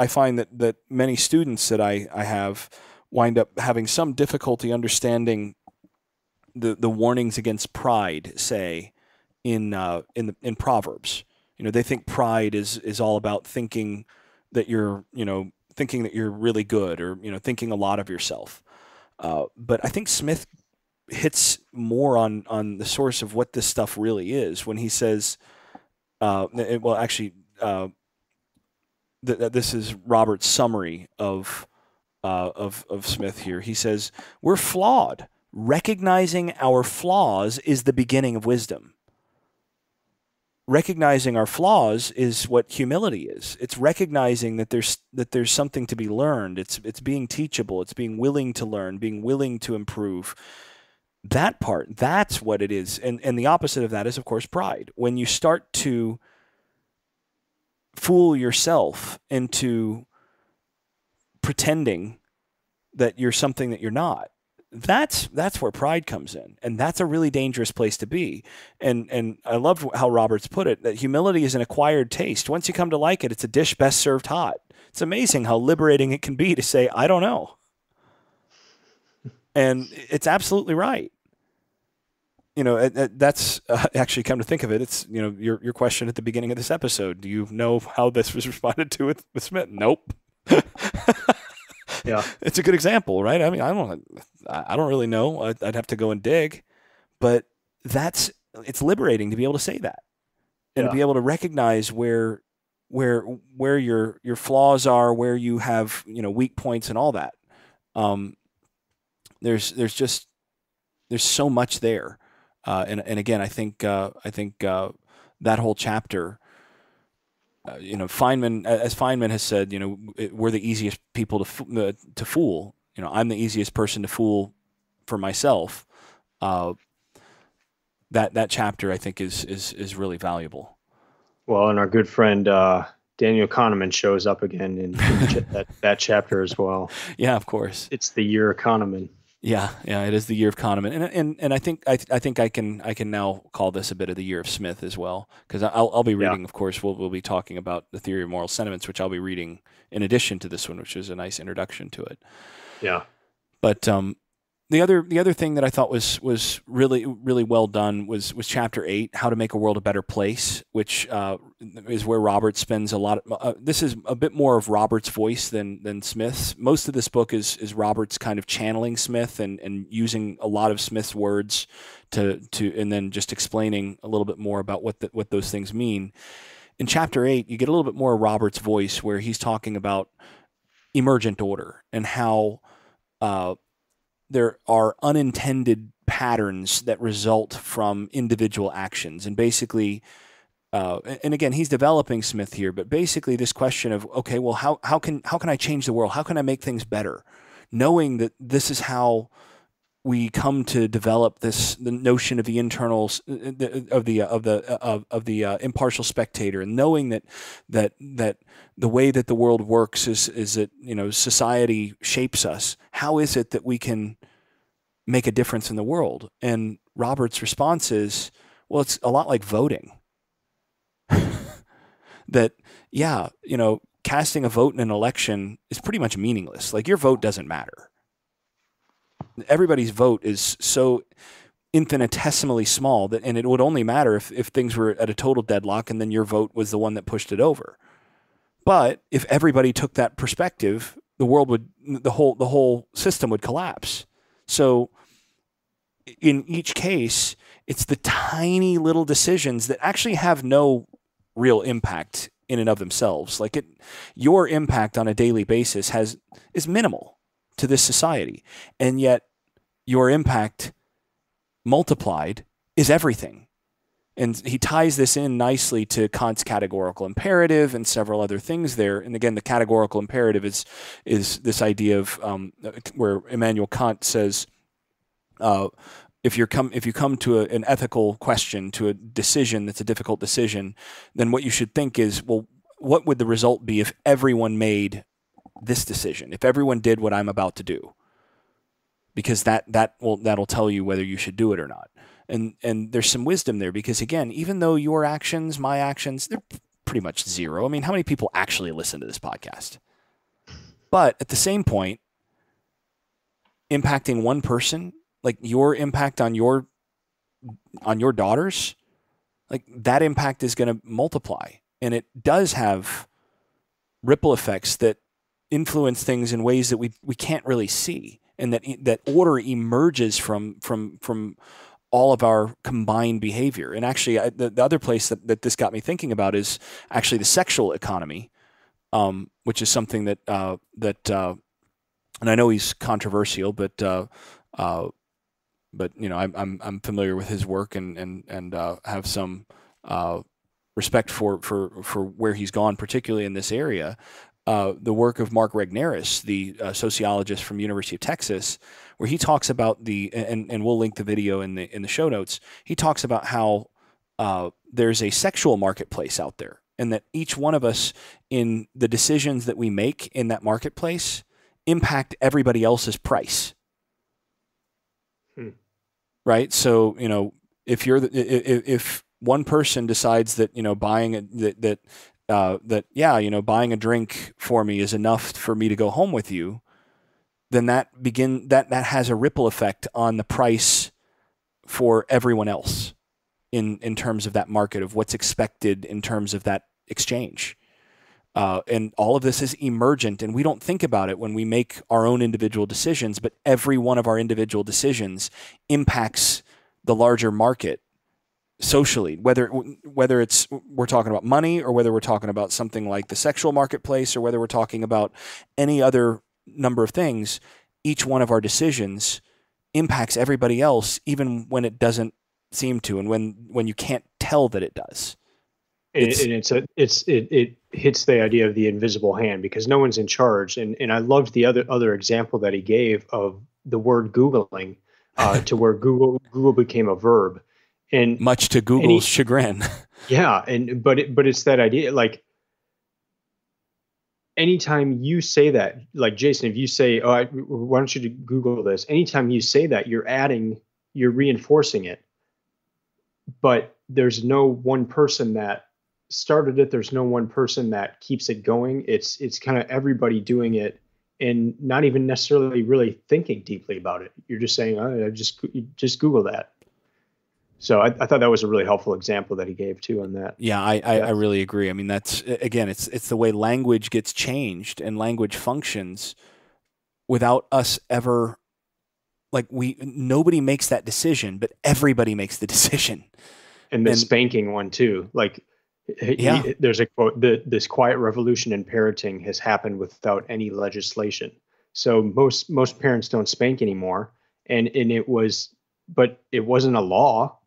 find that many students that I have wind up having some difficulty understanding the warnings against pride, say, in Proverbs. They think pride is all about thinking that you're really good, or thinking a lot of yourself. But I think Smith hits more on the source of what this stuff really is when he says, this is Robert's summary of Smith here. He says, we're flawed. Recognizing our flaws is the beginning of wisdom. Recognizing our flaws is what humility is. It's recognizing that there's something to be learned. It's being teachable. It's being willing to learn, being willing to improve. That part, that's what it is. And the opposite of that is, of course, pride. When you start to fool yourself into pretending that you're something that you're not, that's where pride comes in, and that's a really dangerous place to be. And I love how Roberts put it, that humility is an acquired taste. Once you come to like it, it's a dish best served hot. It's amazing how liberating it can be to say, I don't know. And it's absolutely right. That's actually, come to think of it, it's your question at the beginning of this episode. Do you know how this was responded to with Smith? Nope. Yeah, it's a good example, right? I mean, I don't really know. I'd have to go and dig. But it's liberating to be able to say that and to Yeah. be able to recognize where your flaws are, where you have, weak points and all that. Um, there's so much there. And again, I think that whole chapter, Feynman, as Feynman has said, we're the easiest people to fool. I'm the easiest person to fool for myself. Uh, that chapter I think is really valuable. Well, and our good friend Daniel Kahneman shows up again in that chapter as well. Yeah, of course. It's the year Kahneman. Yeah, it is the year of Kahneman, and I think I can now call this a bit of the year of Smith as well, because I'll be Yeah. reading. Of course, we'll be talking about the theory of moral sentiments, which I'll be reading in addition to this one, which is a nice introduction to it. Yeah. But the other thing that I thought was really really well done was chapter 8, how to make a world a better place, which is where Roberts spends a lot. This is a bit more of Roberts' voice than Smith's. Most of this book is Roberts kind of channeling Smith and using a lot of Smith's words to and then just explaining a little bit more about what those things mean. In chapter 8, you get a little bit more of Roberts' voice where he's talking about emergent order and how uh, there are unintended patterns that result from individual actions. And basically, and again, he's developing Smith here, but basically this question of, okay, well, how can I change the world? How can I make things better? Knowing that this is how we come to develop the notion of the internals of the impartial spectator, and knowing that the way that the world works is that society shapes us. How is it that we can make a difference in the world? And Robert's response is, well, it's a lot like voting. That, yeah, casting a vote in an election is pretty much meaningless. Like, your vote doesn't matter. Everybody's vote is so infinitesimally small and it would only matter if things were at a total deadlock and then your vote was the one that pushed it over. But if everybody took that perspective, the whole system would collapse. So in each case, it's the tiny little decisions that actually have no real impact in and of themselves. Like, your impact on a daily basis is minimal to this society, and yet your impact multiplied is everything. And he ties this in nicely to Kant's categorical imperative and several other things there. And again, the categorical imperative is this idea of where Immanuel Kant says, if you come to an ethical question, to a decision that's a difficult decision, then what you should think is, well, what would the result be if everyone made this decision? If everyone did what I'm about to do? Because that'll tell you whether you should do it or not. And there's some wisdom there, because again, even though your actions, my actions, they're pretty much zero. I mean, how many people actually listen to this podcast? But at the same point, impacting one person, like your impact on your daughters, like that impact is going to multiply, and it does have ripple effects that influence things in ways that we can't really see, and that order emerges from all of our combined behavior. And actually, the other place that this got me thinking about is actually the sexual economy, which is something that and I know he's controversial, but I'm familiar with his work and have some respect for where he's gone, particularly in this area. The work of Mark Regnerus, the sociologist from University of Texas, where he talks about and we'll link the video in the show notes. He talks about how there's a sexual marketplace out there, and that each one of us, in the decisions that we make in that marketplace, impact everybody else's price. Right? So, if one person decides that, buying buying a drink for me is enough for me to go home with you, then that has a ripple effect on the price for everyone else in terms of that market, of what's expected in terms of that exchange. And all of this is emergent, and we don't think about it when we make our own individual decisions, but every one of our individual decisions impacts the larger market socially, whether it's we're talking about money, or whether we're talking about something like the sexual marketplace, or whether we're talking about any other number of things. Each one of our decisions impacts everybody else, even when it doesn't seem to, and when you can't tell that it does. And it hits the idea of the invisible hand, because no one's in charge. And I loved the other example that he gave of the word Googling, to where Google became a verb, and much to Google's chagrin. Yeah, but it's that idea, like, anytime you say that, like, Jason, if you say, "Oh, why don't you Google this?" Anytime you say that, you're reinforcing it. But there's no one person that started it. There's no one person that keeps it going. It's kind of everybody doing it, and not even necessarily really thinking deeply about it. You're just saying, "Oh, just Google that." So I thought that was a really helpful example that he gave too on that. Yeah, I really agree. I mean, that's, again, it's the way language gets changed and language functions without us ever, like, nobody makes that decision, but everybody makes the decision. And the spanking one too. Like, there's a quote: "This quiet revolution in parenting has happened without any legislation." So most parents don't spank anymore, and but it wasn't a law.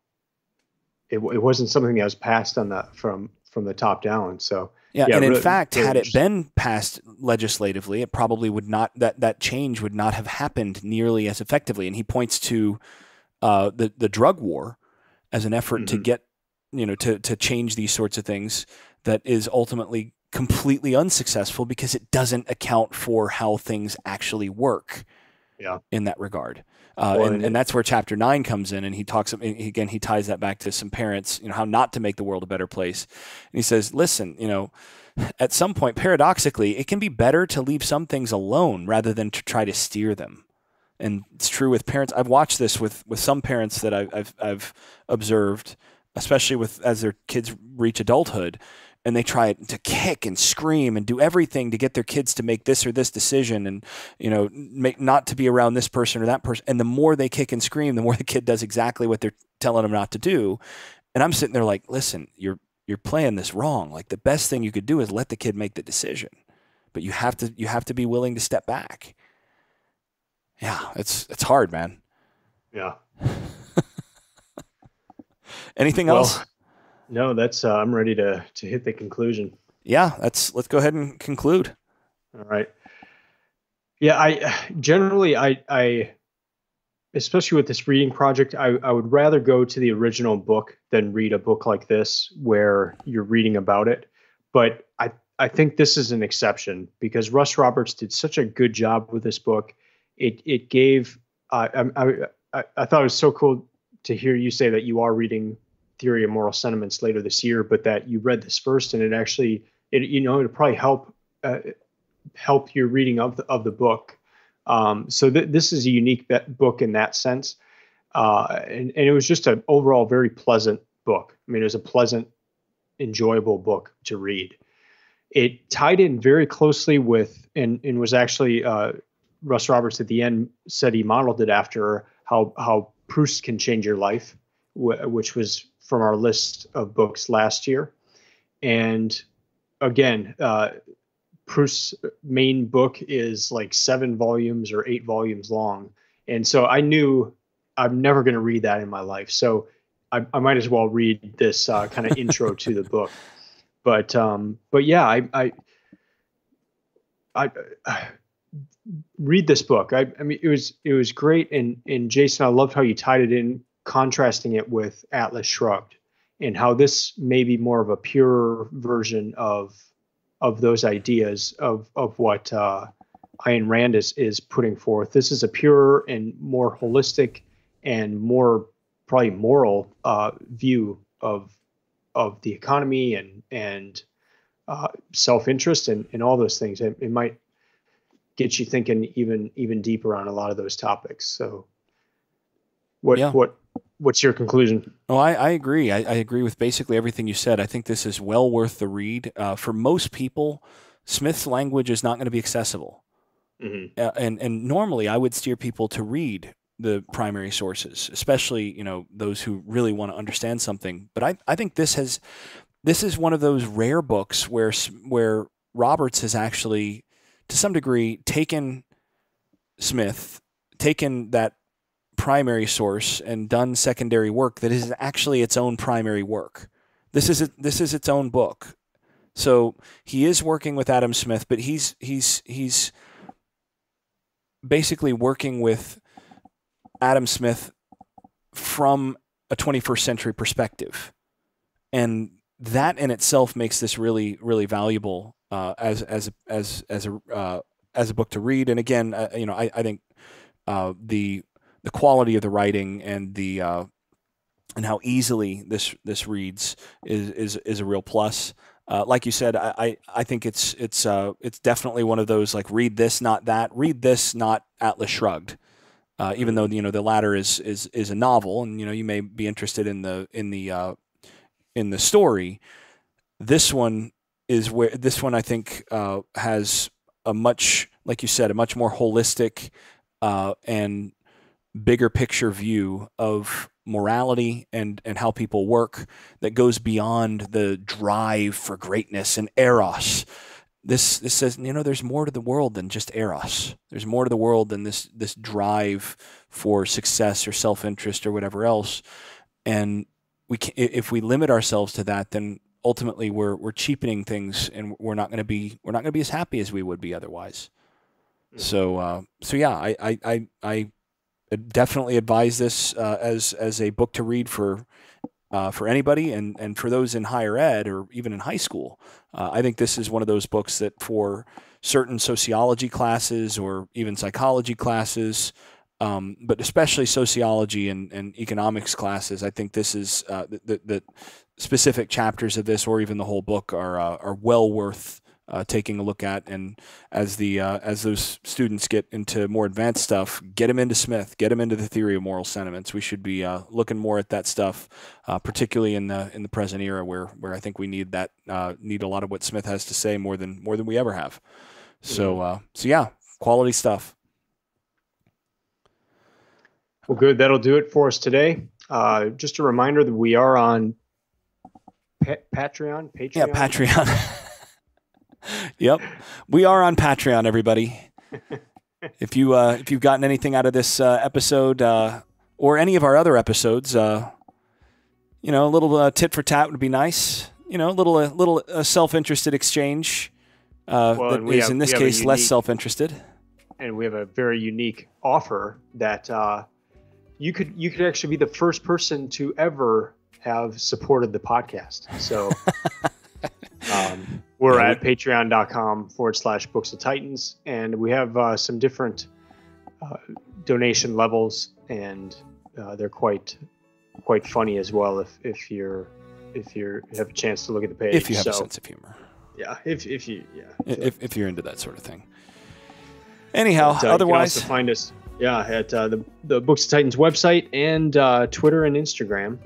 It wasn't something that was passed from the top down. So and in fact, had it been passed legislatively, it probably would not, that change would not have happened nearly as effectively. And he points to the drug war as an effort to get, to change these sorts of things, that is ultimately completely unsuccessful because it doesn't account for how things actually work. In that regard. And that's where chapter 9 comes in, and he talks, again, he ties that back to some parents, how not to make the world a better place. And he says, listen, at some point, paradoxically, it can be better to leave some things alone rather than to try to steer them. And it's true with parents. I've watched this with some parents that I've observed, especially as their kids reach adulthood, and they try to kick and scream and do everything to get their kids to make this or this decision, and not to be around this person or that person. And the more they kick and scream, the more the kid does exactly what they're telling them not to do. And I'm sitting there like, listen, you're playing this wrong. Like, the best thing you could do is let the kid make the decision, but you have to be willing to step back. Yeah, it's hard, man. Yeah. Anything else? No, that's I'm ready to hit the conclusion. Yeah, let's go ahead and conclude. All right. Yeah, I especially with this reading project, I would rather go to the original book than read a book like this where you're reading about it. But I think this is an exception, because Russ Roberts did such a good job with this book. It gave I thought it was so cool to hear you say that you are reading Theory of Moral Sentiments later this year, but that you read this first, and it'll probably help your reading of the book. So this is a unique book in that sense, and it was just an overall very pleasant book. I mean, it was a pleasant, enjoyable book to read. It tied in very closely with, and was actually Russ Roberts at the end said he modeled it after how Proust Can Change Your Life, which was from our list of books last year. And again, Proust's main book is like 7 volumes or 8 volumes long. And so I knew I'm never going to read that in my life. So I might as well read this kind of intro to the book. But yeah, I read this book. I mean, it was great. And Jason, I loved how you tied it in, contrasting it with Atlas Shrugged, and how this may be more of a pure version of those ideas of what Ayn Rand is putting forth. This is a pure and more holistic and more probably moral view of the economy and self-interest and all those things. It might get you thinking even deeper on a lot of those topics. So what What's your conclusion? Oh, I agree. I agree with basically everything you said. I think this is well worth the read. For most people, Smith's language is not going to be accessible. Hmm. And normally I would steer people to read the primary sources, especially, those who really want to understand something. But I think this is one of those rare books where Roberts has actually, to some degree, taken that primary source and done secondary work that is actually its own primary work. This is its own book. So he is working with Adam Smith, but he's basically working with Adam Smith from a 21st century perspective, and that in itself makes this really, really valuable as a book to read. And again, I think the quality of the writing and the and how easily this reads is a real plus. Like you said, I think it's definitely one of those, like, read this, not that. Read this, not Atlas Shrugged. Even though the latter is a novel, and you may be interested in the story. This one I think has a much, like you said, a much more holistic and bigger picture view of morality and how people work, that goes beyond the drive for greatness and eros. This says, there's more to the world than just eros. There's more to the world than this drive for success or self-interest or whatever else. And if we limit ourselves to that, then ultimately we're cheapening things, and we're not going to be as happy as we would be otherwise. So yeah, I definitely advise this as a book to read for anybody, and for those in higher ed or even in high school. I think this is one of those books that for certain sociology classes or even psychology classes, but especially sociology and economics classes, I think this is the specific chapters of this, or even the whole book, are well worth taking a look at. And as those students get into more advanced stuff, get them into Smith, get them into the theory of moral sentiments. We should be looking more at that stuff, particularly in the present era, where I think we need a lot of what Smith has to say more than we ever have. So yeah, quality stuff. Well, good. That'll do it for us today. Just a reminder that we are on Patreon. Yeah, Patreon. Yep, we are on Patreon, everybody. If you've gotten anything out of this episode or any of our other episodes, a little tit for tat would be nice. A little self-interested exchange. In this case less self-interested. And we have a very unique offer that you could actually be the first person to ever have supported the podcast. So. We're at patreon.com/Books of Titans, and we have some different donation levels, and they're quite funny as well. If you have a chance to look at the page, if you have a sense of humor, if you're into that sort of thing. Anyhow, otherwise, you can also find us at the Books of Titans website and Twitter and Instagram.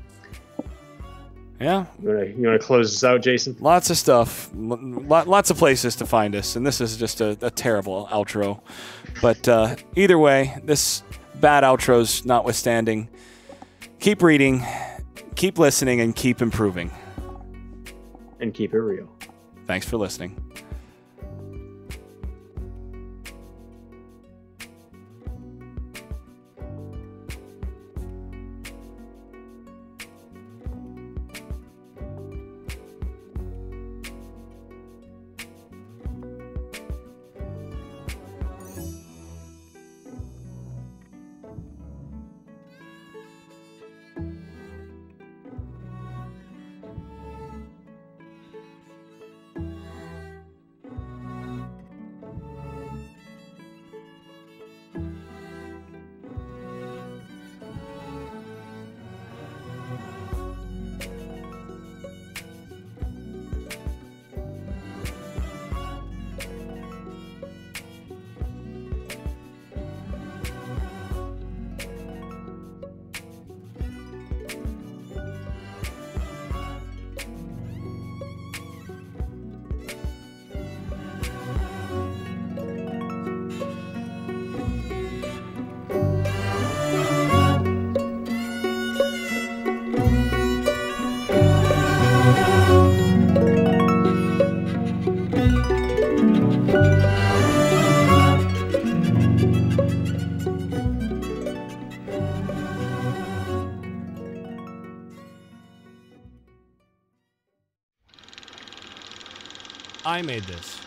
Yeah. You want to close this out, Jason? Lots of stuff. Lots of places to find us. And this is just a terrible outro. But either way, this bad outro's notwithstanding, keep reading, keep listening, and keep improving. And keep it real. Thanks for listening. I made this.